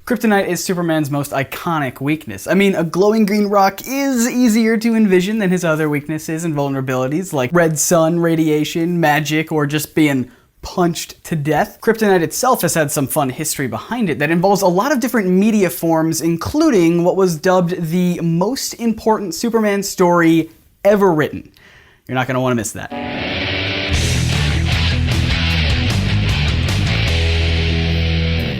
Kryptonite is Superman's most iconic weakness. I mean, a glowing green rock is easier to envision than his other weaknesses and vulnerabilities like red sun, radiation, magic, or just being punched to death. Kryptonite itself has had some fun history behind it that involves a lot of different media forms, including what was dubbed the most important Superman story ever written. You're not going to want to miss that.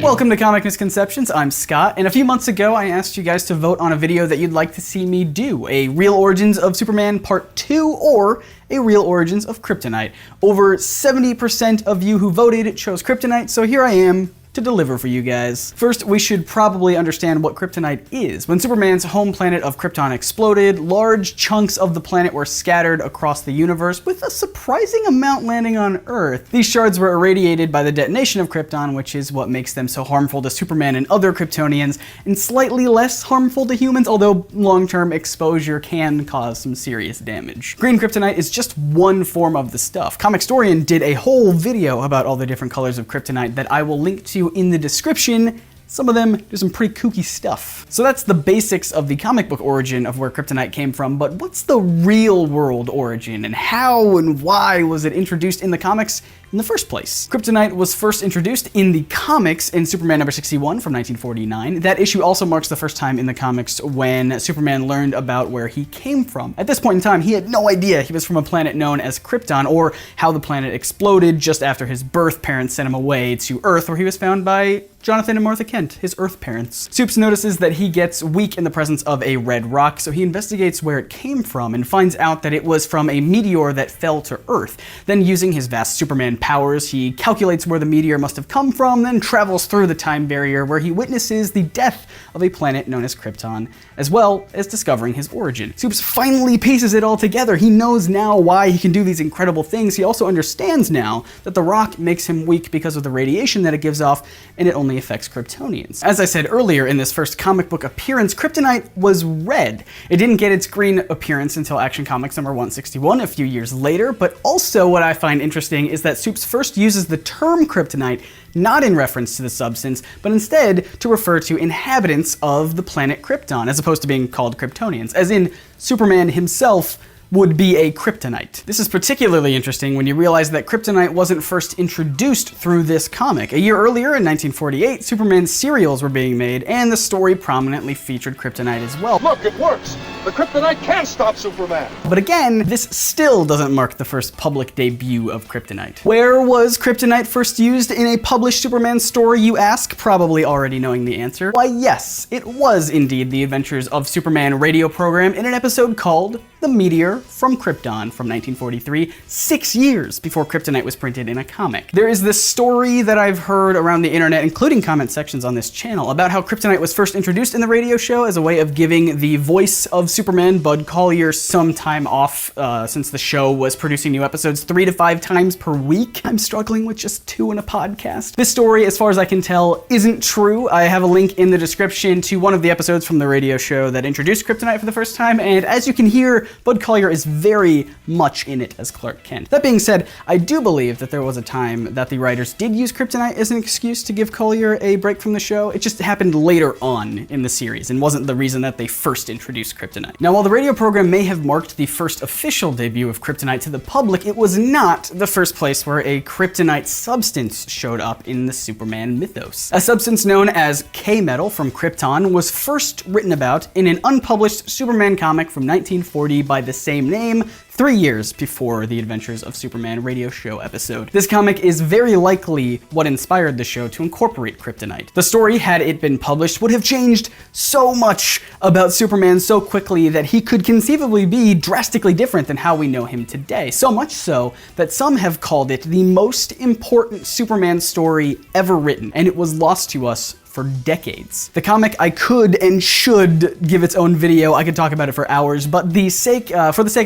Welcome to Comic Misconceptions, I'm Scott, and a few months ago I asked you guys to vote on a video that you'd like to see me do, a Real Origins of Superman Part 2 or a Real Origins of Kryptonite. Over 70% of you who voted chose Kryptonite, so here I am to deliver for you guys. First, we should probably understand what Kryptonite is. When Superman's home planet of Krypton exploded, large chunks of the planet were scattered across the universe, with a surprising amount landing on Earth. These shards were irradiated by the detonation of Krypton, which is what makes them so harmful to Superman and other Kryptonians, and slightly less harmful to humans, although long-term exposure can cause some serious damage. Green Kryptonite is just one form of the stuff. Comicstorian did a whole video about all the different colors of Kryptonite that I will link to in the description. Some of them do some pretty kooky stuff. So that's the basics of the comic book origin of where Kryptonite came from, but what's the real world origin, and how and why was it introduced in the comics in the first place? Kryptonite was first introduced in the comics in Superman number 61 from 1949. That issue also marks the first time in the comics when Superman learned about where he came from. At this point in time, he had no idea he was from a planet known as Krypton, or how the planet exploded just after his birth parents sent him away to Earth, where he was found by Jonathan and Martha Kent, his Earth parents. Supes notices that he gets weak in the presence of a red rock, so he investigates where it came from and finds out that it was from a meteor that fell to Earth. Then, using his vast Superman powers, he calculates where the meteor must have come from, then travels through the time barrier where he witnesses the death of a planet known as Krypton, as well as discovering his origin. Supes finally pieces it all together. He knows now why he can do these incredible things. He also understands now that the rock makes him weak because of the radiation that it gives off, and it only affects Kryptonians. As I said earlier, in this first comic book appearance, Kryptonite was red. It didn't get its green appearance until Action Comics number 161 a few years later, but also what I find interesting is that Supes first uses the term Kryptonite not in reference to the substance, but instead to refer to inhabitants of the planet Krypton, as opposed to being called Kryptonians, as in Superman himself would be a Kryptonite. This is particularly interesting when you realize that Kryptonite wasn't first introduced through this comic. A year earlier, in 1948, Superman's serials were being made, and the story prominently featured Kryptonite as well. Look, it works! The Kryptonite can stop Superman! But again, this still doesn't mark the first public debut of Kryptonite. Where was Kryptonite first used in a published Superman story, you ask, probably already knowing the answer? Why yes, it was indeed the Adventures of Superman radio program in an episode called The Meteor from Krypton from 1943, 6 years before Kryptonite was printed in a comic. There is this story that I've heard around the internet, including comment sections on this channel, about how Kryptonite was first introduced in the radio show as a way of giving the voice of Superman, Bud Collyer, some time off since the show was producing new episodes 3 to 5 times per week. I'm struggling with just 2 in a podcast. This story, as far as I can tell, isn't true. I have a link in the description to one of the episodes from the radio show that introduced Kryptonite for the first time, and as you can hear, Bud Collyer is very much in it as Clark Kent. That being said, I do believe that there was a time that the writers did use Kryptonite as an excuse to give Collyer a break from the show. It just happened later on in the series and wasn't the reason that they first introduced Kryptonite. Now, while the radio program may have marked the first official debut of Kryptonite to the public, it was not the first place where a Kryptonite substance showed up in the Superman mythos. A substance known as K-metal from Krypton was first written about in an unpublished Superman comic from 1940 by the same name, 3 years before the Adventures of Superman radio show episode. This comic is very likely what inspired the show to incorporate Kryptonite. The story, had it been published, would have changed so much about Superman so quickly that he could conceivably be drastically different than how we know him today. So much so that some have called it the most important Superman story ever written, and it was lost to us for decades. The comic, I could and should give its own video. I could talk about it for hours, but for the sake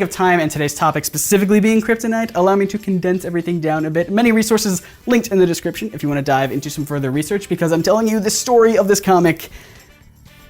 of time and today's topic specifically being Kryptonite, allow me to condense everything down a bit. Many resources linked in the description if you want to dive into some further research, because I'm telling you, the story of this comic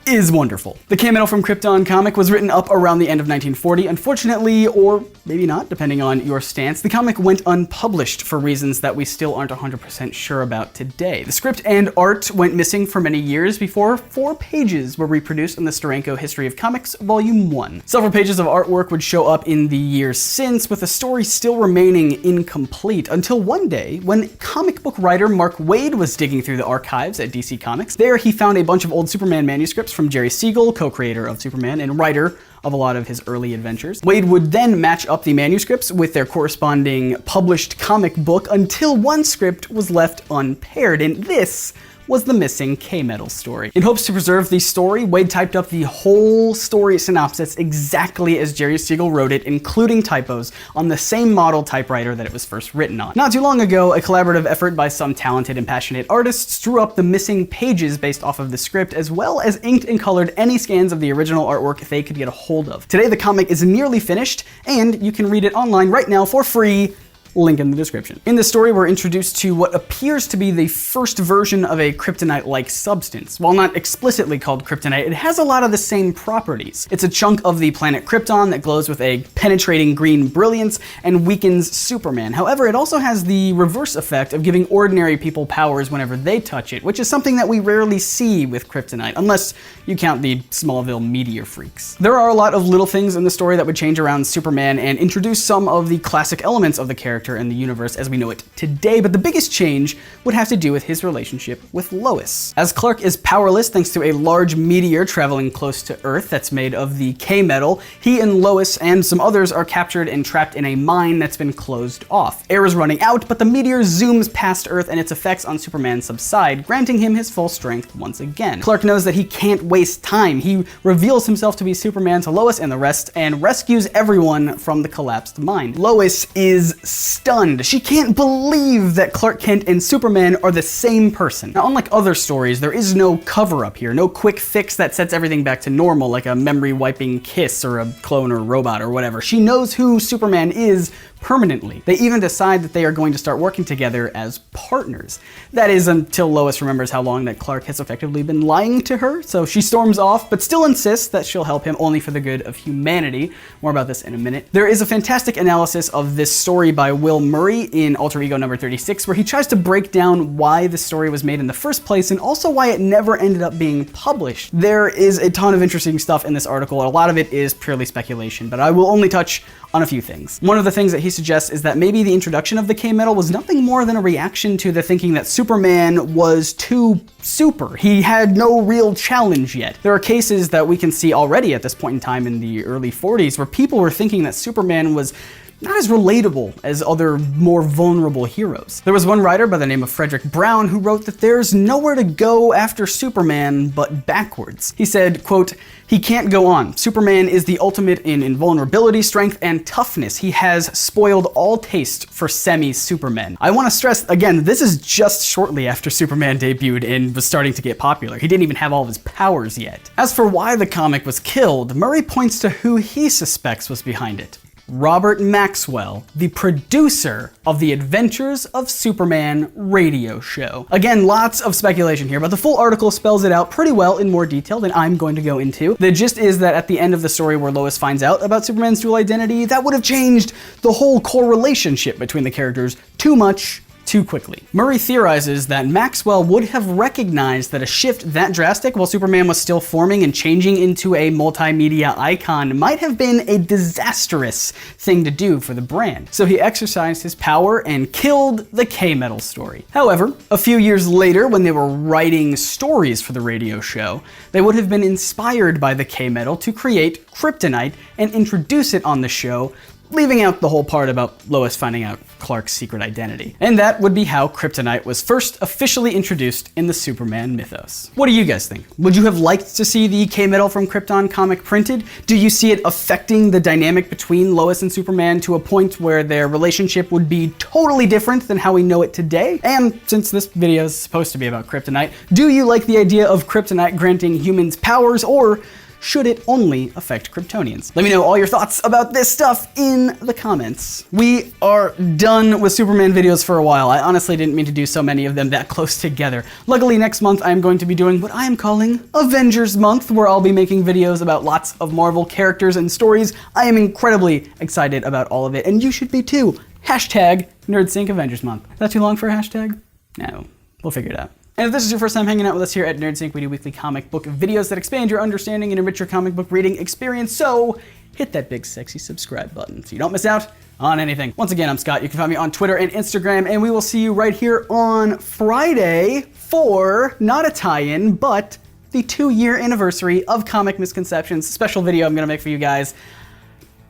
is wonderful. The K-Metal from Krypton comic was written up around the end of 1940. Unfortunately, or maybe not, depending on your stance, the comic went unpublished for reasons that we still aren't 100% sure about today. The script and art went missing for many years before 4 pages were reproduced in the Steranko History of Comics, Volume 1. Several pages of artwork would show up in the years since, with the story still remaining incomplete, until one day, when comic book writer Mark Waid was digging through the archives at DC Comics. There, he found a bunch of old Superman manuscripts from Jerry Siegel, co-creator of Superman and writer of a lot of his early adventures. Waid would then match up the manuscripts with their corresponding published comic book until one script was left unpaired, and this was the missing K-Metal story. In hopes to preserve the story, Waid typed up the whole story synopsis exactly as Jerry Siegel wrote it, including typos, on the same model typewriter that it was first written on. Not too long ago, a collaborative effort by some talented and passionate artists drew up the missing pages based off of the script, as well as inked and colored any scans of the original artwork they could get a hold of. Today, the comic is nearly finished, and you can read it online right now for free. Link in the description. In the story, we're introduced to what appears to be the first version of a kryptonite-like substance. While not explicitly called kryptonite, it has a lot of the same properties. It's a chunk of the planet Krypton that glows with a penetrating green brilliance and weakens Superman. However, it also has the reverse effect of giving ordinary people powers whenever they touch it, which is something that we rarely see with kryptonite, unless you count the Smallville meteor freaks. There are a lot of little things in the story that would change around Superman and introduce some of the classic elements of the character in the universe as we know it today, but the biggest change would have to do with his relationship with Lois. As Clark is powerless thanks to a large meteor traveling close to Earth that's made of the K-Metal, he and Lois and some others are captured and trapped in a mine that's been closed off. Air is running out, but the meteor zooms past Earth and its effects on Superman subside, granting him his full strength once again. Clark knows that he can't waste time. He reveals himself to be Superman to Lois and the rest and rescues everyone from the collapsed mine. Lois is stunned. She can't believe that Clark Kent and Superman are the same person. Now, unlike other stories, there is no cover-up here, no quick fix that sets everything back to normal, like a memory-wiping kiss or a clone or robot or whatever. She knows who Superman is permanently. They even decide that they are going to start working together as partners. That is until Lois remembers how long that Clark has effectively been lying to her, so she storms off, but still insists that she'll help him only for the good of humanity. More about this in a minute. There is a fantastic analysis of this story by Will Murray in Alter Ego number 36, where he tries to break down why the story was made in the first place and also why it never ended up being published. There is a ton of interesting stuff in this article. A lot of it is purely speculation, but I will only touch on a few things. One of the things that he suggests is that maybe the introduction of the K-Metal was nothing more than a reaction to the thinking that Superman was too super. He had no real challenge yet. There are cases that we can see already at this point in time in the early 40s where people were thinking that Superman was not as relatable as other more vulnerable heroes. There was one writer by the name of Frederick Brown who wrote that there's nowhere to go after Superman but backwards. He said, quote, "He can't go on. Superman is the ultimate in invulnerability, strength, and toughness. He has spoiled all taste for semi-Supermen." I want to stress, again, this is just shortly after Superman debuted and was starting to get popular. He didn't even have all of his powers yet. As for why the comic was killed, Murray points to who he suspects was behind it. Robert Maxwell, the producer of the Adventures of Superman radio show. Again, lots of speculation here, but the full article spells it out pretty well in more detail than I'm going to go into. The gist is that at the end of the story where Lois finds out about Superman's dual identity, that would have changed the whole core relationship between the characters too much, too quickly. Murray theorizes that Maxwell would have recognized that a shift that drastic while Superman was still forming and changing into a multimedia icon might have been a disastrous thing to do for the brand. So he exercised his power and killed the K-Metal story. However, a few years later, when they were writing stories for the radio show, they would have been inspired by the K-Metal to create Kryptonite and introduce it on the show, leaving out the whole part about Lois finding out Clark's secret identity. And that would be how Kryptonite was first officially introduced in the Superman mythos. What do you guys think? Would you have liked to see the K-Metal from Krypton comic printed? Do you see it affecting the dynamic between Lois and Superman to a point where their relationship would be totally different than how we know it today? And since this video is supposed to be about Kryptonite, do you like the idea of Kryptonite granting humans powers, or should it only affect Kryptonians? Let me know all your thoughts about this stuff in the comments. We are done with Superman videos for a while. I honestly didn't mean to do so many of them that close together. Luckily, next month I am going to be doing what I am calling Avengers Month, where I'll be making videos about lots of Marvel characters and stories. I am incredibly excited about all of it, and you should be too. Hashtag NerdSync Avengers Month. Is that too long for a hashtag? No, we'll figure it out. And if this is your first time hanging out with us here at NerdSync, we do weekly comic book videos that expand your understanding and enrich your comic book reading experience, so hit that big sexy subscribe button so you don't miss out on anything. Once again, I'm Scott. You can find me on Twitter and Instagram, and we will see you right here on Friday for not a tie-in, but the 2-year anniversary of Comic Misconceptions. Special video I'm gonna make for you guys.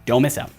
Don't miss out.